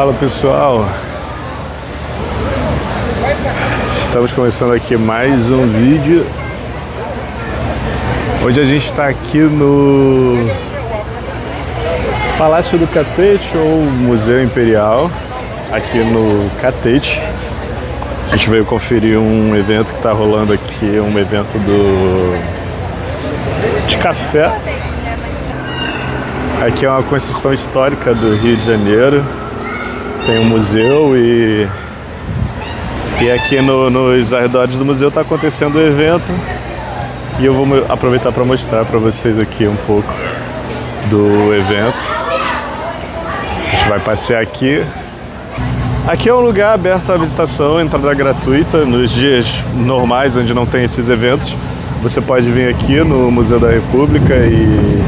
Fala pessoal, estamos começando aqui mais um vídeo. Hoje a gente está aqui no Palácio do Catete ou Museu Imperial, aqui no Catete. A gente veio conferir um evento que está rolando aqui, um evento de café. Aqui é uma construção histórica do Rio de Janeiro. Tem um museu e aqui nos arredores do museu está acontecendo um evento e eu vou aproveitar para mostrar para vocês aqui um pouco do evento. A gente vai passear aqui. Aqui é um lugar aberto à visitação, entrada gratuita. Nos dias normais, onde não tem esses eventos, você pode vir aqui no Museu da República e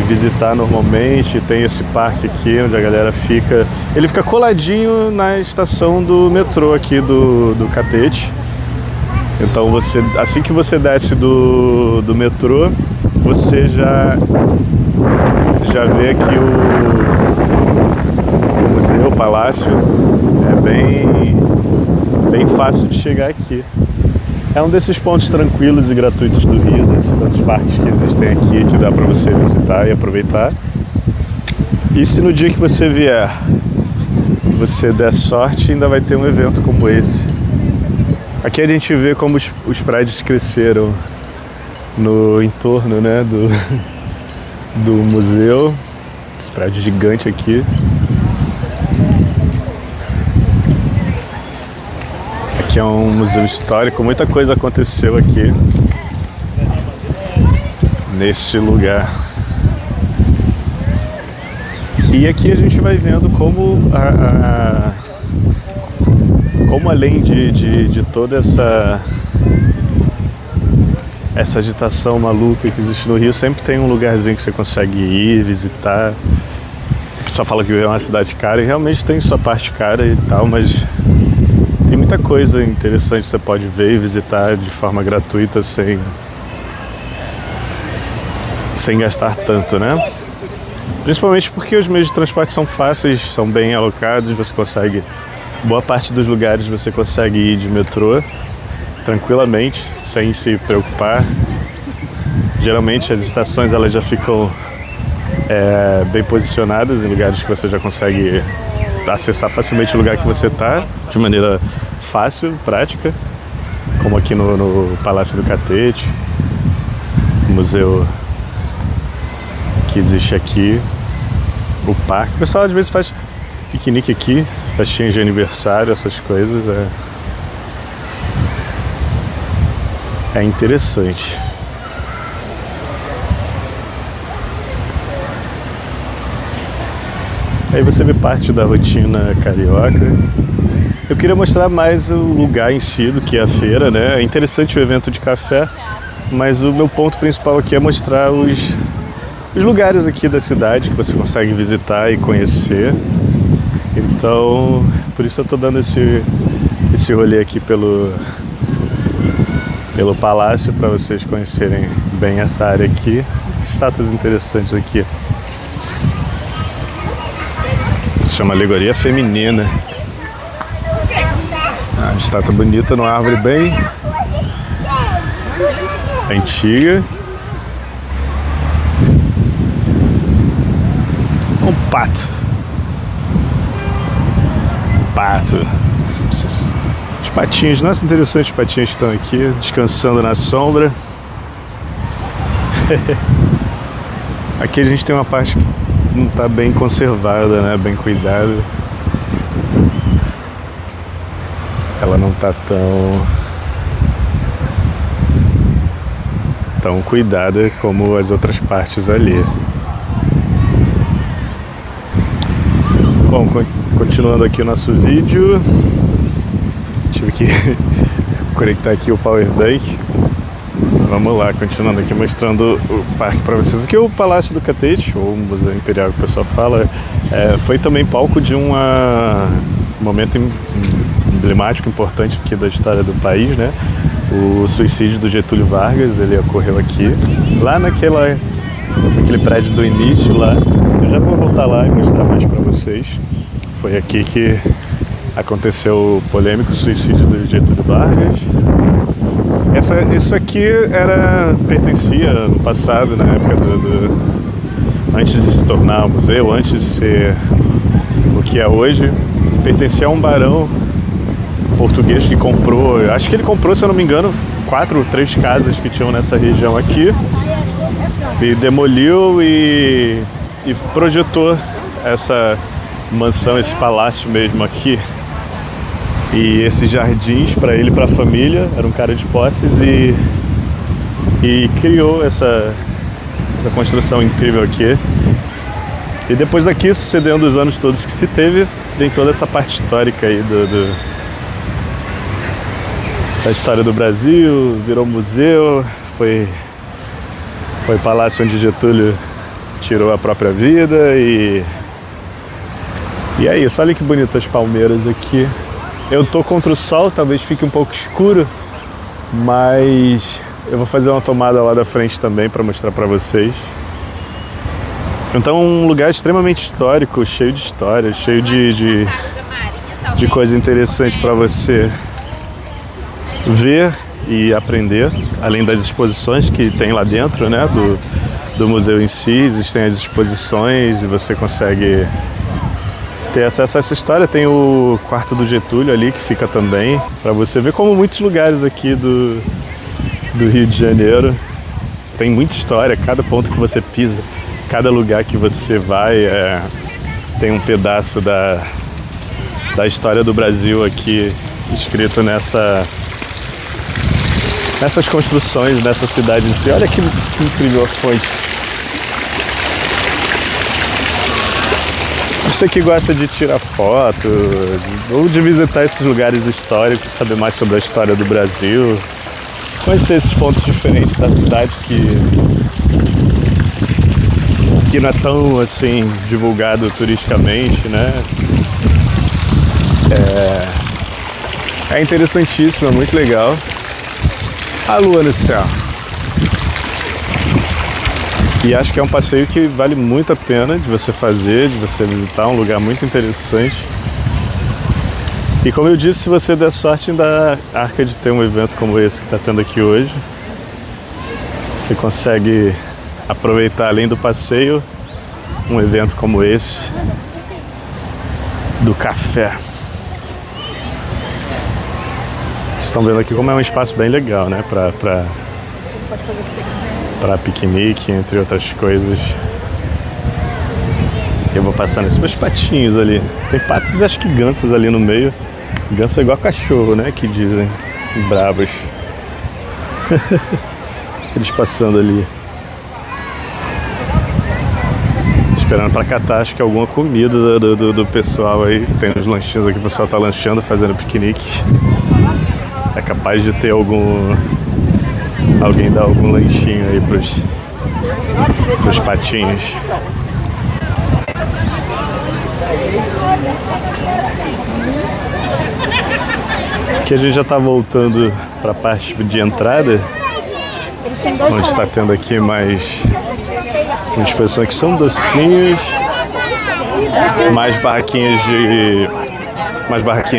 visitar normalmente. Tem esse parque aqui onde a galera fica. Ele fica coladinho na estação do metrô aqui do Catete. Então assim que você desce do metrô, você já vê aqui o museu, o palácio. É bem fácil de chegar aqui. É um desses pontos tranquilos e gratuitos do Rio, desses tantos parques que existem aqui, que dá para você visitar e aproveitar. E se no dia que você vier, você der sorte, ainda vai ter um evento como esse. Aqui a gente vê como os prédios cresceram no entorno, né, do museu. Esse prédio gigante aqui. Aqui é um museu histórico, muita coisa aconteceu aqui neste lugar. E aqui a gente vai vendo como além de toda essa agitação maluca que existe no Rio, sempre tem um lugarzinho que você consegue ir, visitar. O pessoal fala que o Rio é uma cidade cara, e realmente tem sua parte cara e tal, mas tem muita coisa interessante que você pode ver e visitar de forma gratuita, sem gastar tanto, né? Principalmente porque os meios de transporte são fáceis, são bem alocados, você consegue... Boa parte dos lugares você consegue ir de metrô tranquilamente, sem se preocupar. Geralmente as estações elas já ficam bem posicionadas em lugares que você já consegue acessar facilmente o lugar que você está, de maneira fácil, prática, como aqui no Palácio do Catete, o museu que existe aqui, o parque. O pessoal às vezes faz piquenique aqui, festinhas de aniversário, essas coisas. É interessante. Aí você vê parte da rotina carioca. Eu queria mostrar mais o lugar em si do que a feira, né? É interessante o evento de café, mas o meu ponto principal aqui é mostrar os lugares aqui da cidade que você consegue visitar e conhecer. Então, por isso eu tô dando esse rolê aqui pelo palácio, para vocês conhecerem bem essa área aqui. Estátuas interessantes aqui. Se chama Alegoria Feminina. Uma estátua bonita numa árvore bem antiga. Um pato. Os patinhos, nossa, interessante, os patinhos estão aqui descansando na sombra. Aqui a gente tem uma parte que não está bem conservada, né? Bem cuidada. Ela não está tão cuidada como as outras partes ali. Bom, continuando aqui o nosso vídeo, tive que conectar aqui o power bank. Vamos lá, continuando aqui mostrando o parque para vocês. Aqui é o Palácio do Catete, ou Museu Imperial que o pessoal fala. Foi também palco de um momento emblemático, importante aqui da história do país, né? O suicídio do Getúlio Vargas, ele ocorreu aqui, lá naquele prédio do início lá. Eu já vou voltar lá e mostrar mais para vocês. Foi aqui que aconteceu o polêmico suicídio do Getúlio Vargas. Isso aqui pertencia no passado, na época antes de se tornar um museu, antes de ser o que é hoje, pertencia a um barão português que comprou, acho que ele comprou, se eu não me engano, 4 ou 3 casas que tinham nessa região aqui e demoliu e projetou essa mansão, esse palácio mesmo aqui e esses jardins para ele e para a família. Era um cara de posses e criou essa construção incrível aqui. E depois daqui, sucedendo os anos todos que se teve, vem toda essa parte histórica aí da história do Brasil. Virou museu, foi palácio onde Getúlio tirou a própria vida e é isso. Olha que bonitas palmeiras aqui. Eu tô contra o sol, talvez fique um pouco escuro, mas eu vou fazer uma tomada lá da frente também para mostrar para vocês. Então, um lugar extremamente histórico, cheio de história, cheio de coisa interessante para você ver e aprender, além das exposições que tem lá dentro, né, do museu em si. Existem as exposições e você consegue ter acesso a essa história. Tem o quarto do Getúlio ali, que fica também, para você ver, como muitos lugares aqui do Rio de Janeiro. Tem muita história, cada ponto que você pisa, cada lugar que você vai tem um pedaço da história do Brasil aqui escrito nessas construções, nessa cidade em si. Olha que incrível a fonte. Você que gosta de tirar foto ou de visitar esses lugares históricos, saber mais sobre a história do Brasil, conhecer esses pontos diferentes da cidade que não é tão assim divulgado turisticamente, né? É interessantíssimo, é muito legal. A lua no céu. E acho que é um passeio que vale muito a pena de você fazer, de você visitar, um lugar muito interessante. E como eu disse, se você der sorte, ainda arca de ter um evento como esse que está tendo aqui hoje. Você consegue aproveitar, além do passeio, um evento como esse do café. Vocês estão vendo aqui como é um espaço bem legal, né? Para piquenique, entre outras coisas. Eu vou passar nesses meus patinhos ali. Tem patos e acho que gansos ali no meio. Ganso é igual cachorro, né? Que dizem. Bravos. Eles passando ali. Esperando para catar, acho que alguma comida do pessoal aí. Tem uns lanchinhos aqui, o pessoal tá lanchando, fazendo piquenique. É capaz de ter alguém dar algum lanchinho aí pros patinhos. Aqui a gente já tá voltando para a parte de entrada, onde está tendo aqui mais uma exposição que são docinhos, mais barraquinhas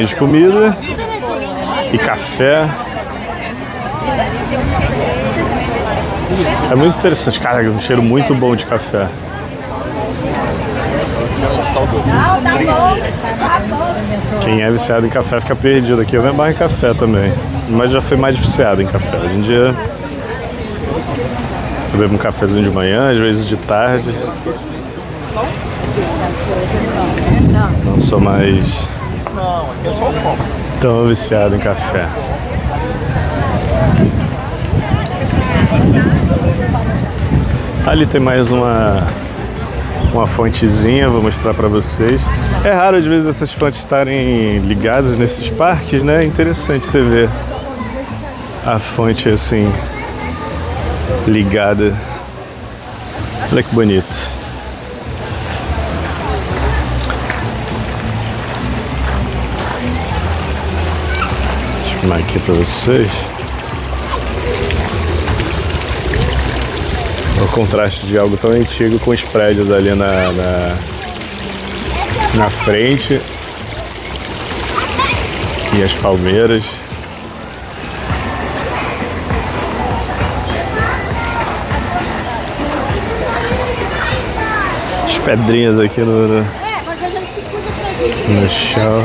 de comida e café. É muito interessante, cara, um cheiro muito bom de café. Quem é viciado em café fica perdido aqui. Eu me amarro em café também, mas já fui mais viciado em café. Hoje em dia eu bebo um cafezinho de manhã, às vezes de tarde. Não sou mais tão viciado em café. Ali tem mais uma fontezinha, vou mostrar pra vocês. É raro às vezes essas fontes estarem ligadas nesses parques, né? É interessante você ver a fonte assim ligada. Olha que bonito. Deixa eu filmar aqui pra vocês. O contraste de algo tão antigo com os prédios ali na frente e as palmeiras. As pedrinhas aqui no chão.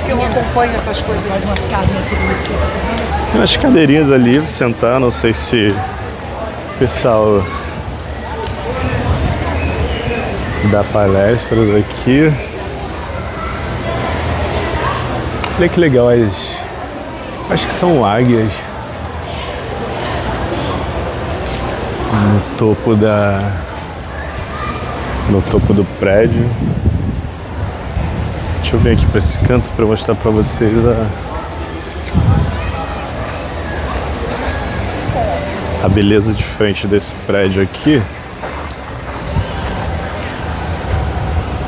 Eu acompanho essas coisas, mais umas carnes. Tem umas cadeirinhas ali pra sentar, não sei se o pessoal dá palestras aqui. Olha que legal, acho que são águias no topo do prédio. Deixa eu vir aqui para esse canto para mostrar para vocês a beleza de frente desse prédio aqui.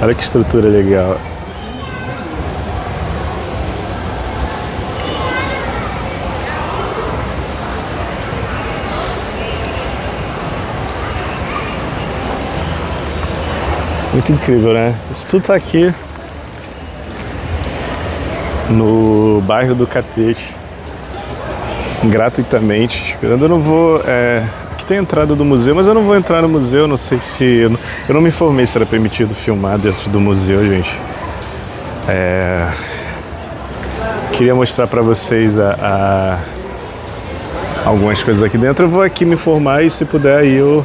Olha que estrutura legal. Muito incrível, né? Isso tudo tá aqui no bairro do Catete, gratuitamente, esperando. Eu não vou... aqui tem a entrada do museu, mas eu não vou entrar no museu, não sei se... Eu não me informei se era permitido filmar dentro do museu, gente. Queria mostrar pra vocês algumas coisas aqui dentro. Eu vou aqui me informar e se puder aí eu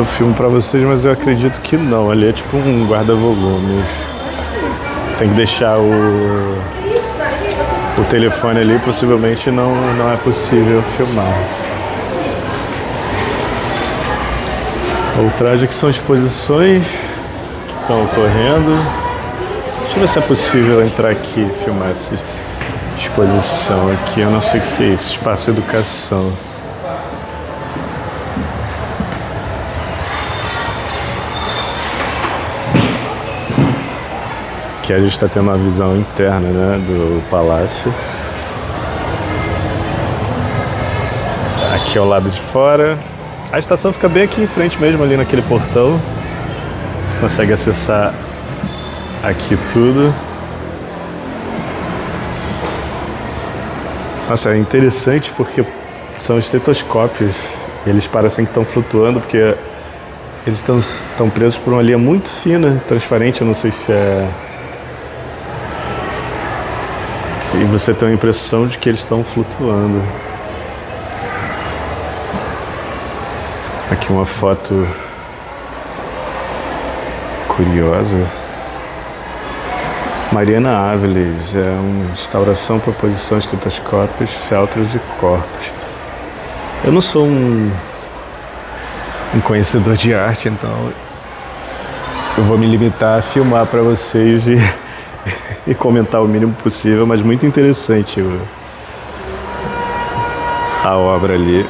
filmo pra vocês, mas eu acredito que não. Ali é tipo um guarda-volumes. Tem que deixar o telefone ali, possivelmente não é possível filmar. Outragem que são exposições que estão ocorrendo. Deixa eu ver se é possível entrar aqui e filmar essa exposição aqui. Eu não sei o que é isso, espaço educação. Aqui a gente está tendo uma visão interna, né, do palácio. Aqui ao lado de fora. A estação fica bem aqui em frente mesmo, ali naquele portão. Você consegue acessar aqui tudo. Nossa, é interessante porque são estetoscópios. Eles parecem que estão flutuando porque eles estão presos por uma linha muito fina, transparente. Eu não sei se é... E você tem a impressão de que eles estão flutuando. Aqui uma foto curiosa. Mariana Áviles, uma instauração, proposição, estetoscópios, feltros e corpos. Eu não sou um conhecedor de arte, então eu vou me limitar a filmar para vocês e comentar o mínimo possível, mas muito interessante a obra ali.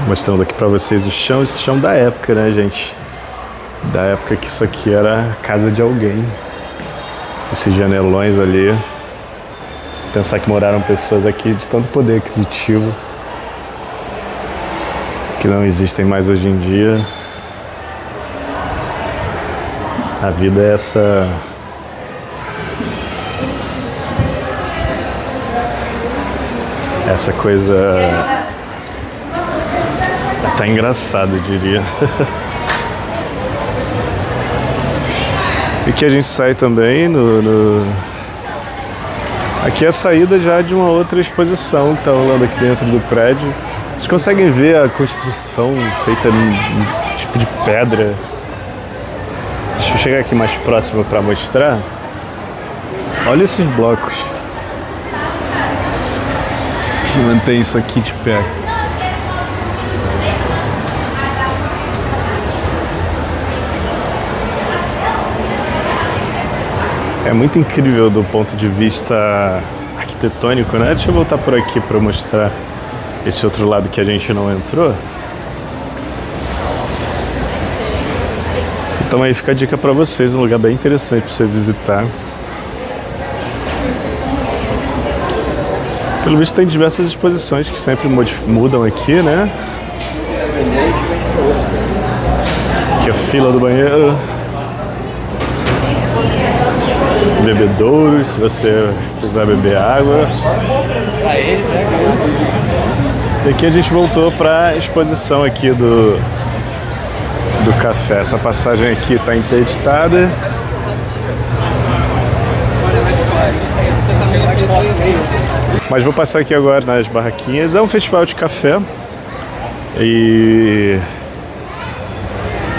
Mostrando aqui pra vocês o chão, esse chão da época, né, gente? Da época que isso aqui era a casa de alguém. Esses janelões ali. Pensar que moraram pessoas aqui de tanto poder aquisitivo que não existem mais hoje em dia. A vida é essa coisa até engraçado, eu diria. E que a gente sai também Aqui é a saída já de uma outra exposição que está rolando aqui dentro do prédio. Vocês conseguem ver a construção feita em tipo de pedra. Deixa eu chegar aqui mais próximo para mostrar. Olha esses blocos que mantém isso aqui de pé. É muito incrível do ponto de vista arquitetônico, né? Deixa eu voltar por aqui para mostrar esse outro lado que a gente não entrou. Então aí fica a dica para vocês, um lugar bem interessante para você visitar. Que Pelo visto tem diversas exposições que sempre mudam aqui, né? Aqui é a fila do banheiro. Bebedouros, se você quiser beber água. E aqui a gente voltou para a exposição aqui do café. Essa passagem aqui está interditada. Mas vou passar aqui agora nas barraquinhas. É um festival de café e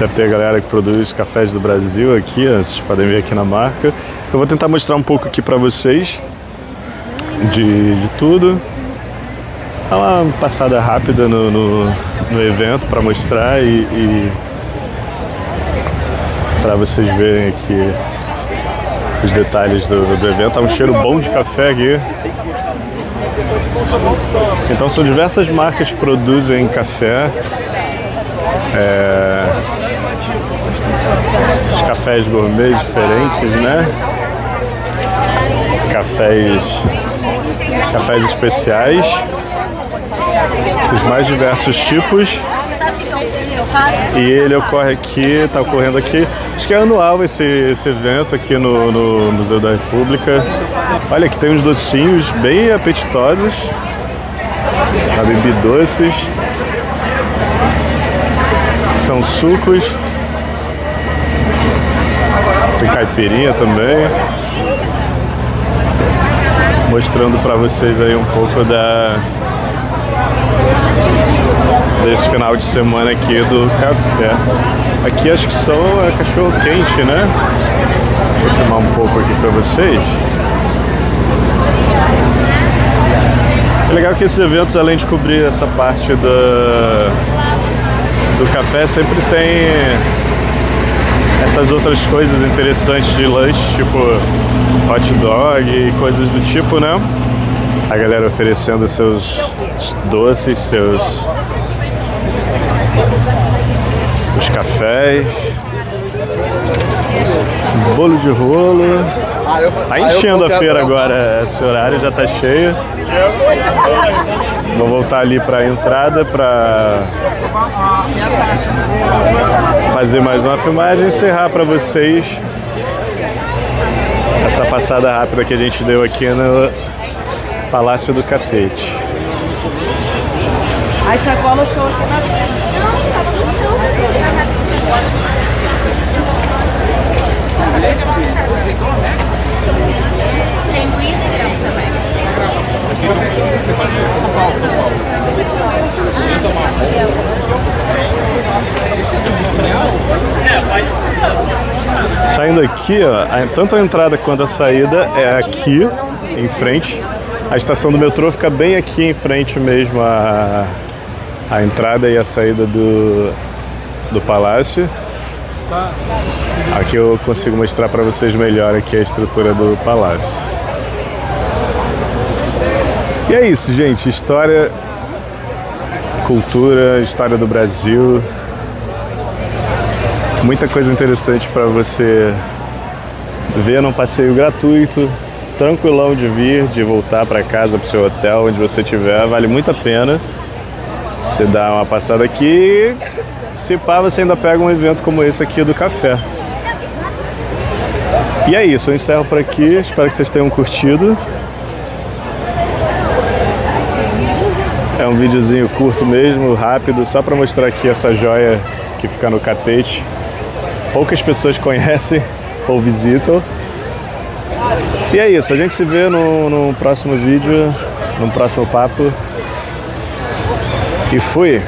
deve ter a galera que produz cafés do Brasil aqui, vocês podem ver aqui na marca. Eu vou tentar mostrar um pouco aqui para vocês de tudo. Dá uma passada rápida no evento para mostrar e para vocês verem aqui os detalhes do evento. Tá um cheiro bom de café aqui. Então são diversas marcas que produzem café. Esses cafés gourmet diferentes, né? Cafés especiais, dos mais diversos tipos. E ele ocorre aqui, está ocorrendo aqui, acho que é anual esse evento aqui no Museu da República. Olha, aqui tem uns docinhos bem apetitosos, a bebi doces, são sucos, tem caipirinha também, mostrando para vocês aí um pouco desse final de semana aqui do café. Aqui acho que só é cachorro quente, né? Deixa eu filmar um pouco aqui para vocês. É legal que esses eventos, além de cobrir essa parte do café, sempre tem essas outras coisas interessantes de lanche, tipo hot dog e coisas do tipo, né? A galera oferecendo seus doces, os cafés, bolo de rolo. Tá enchendo a feira agora, esse horário já tá cheio. Vou voltar ali para a entrada para fazer mais uma filmagem e encerrar para vocês essa passada rápida que a gente deu aqui no Palácio do Catete. As sacolas estão aqui na frente. Tem muito também. Saindo aqui, ó, tanto a entrada quanto a saída é aqui em frente. A estação do metrô fica bem aqui em frente mesmo a entrada e a saída do palácio. Aqui eu consigo mostrar para vocês melhor aqui a estrutura do palácio. E é isso, gente. História, cultura, história do Brasil. Muita coisa interessante para você ver num passeio gratuito, tranquilão de vir, de voltar para casa, para o seu hotel, onde você estiver. Vale muito a pena você dar uma passada aqui. Se pá, você ainda pega um evento como esse aqui do café. E é isso, eu encerro por aqui. Espero que vocês tenham curtido. É um videozinho curto mesmo, rápido, só para mostrar aqui essa joia que fica no Catete. Poucas pessoas conhecem ou visitam. E é isso, a gente se vê no próximo vídeo, no próximo papo. E fui!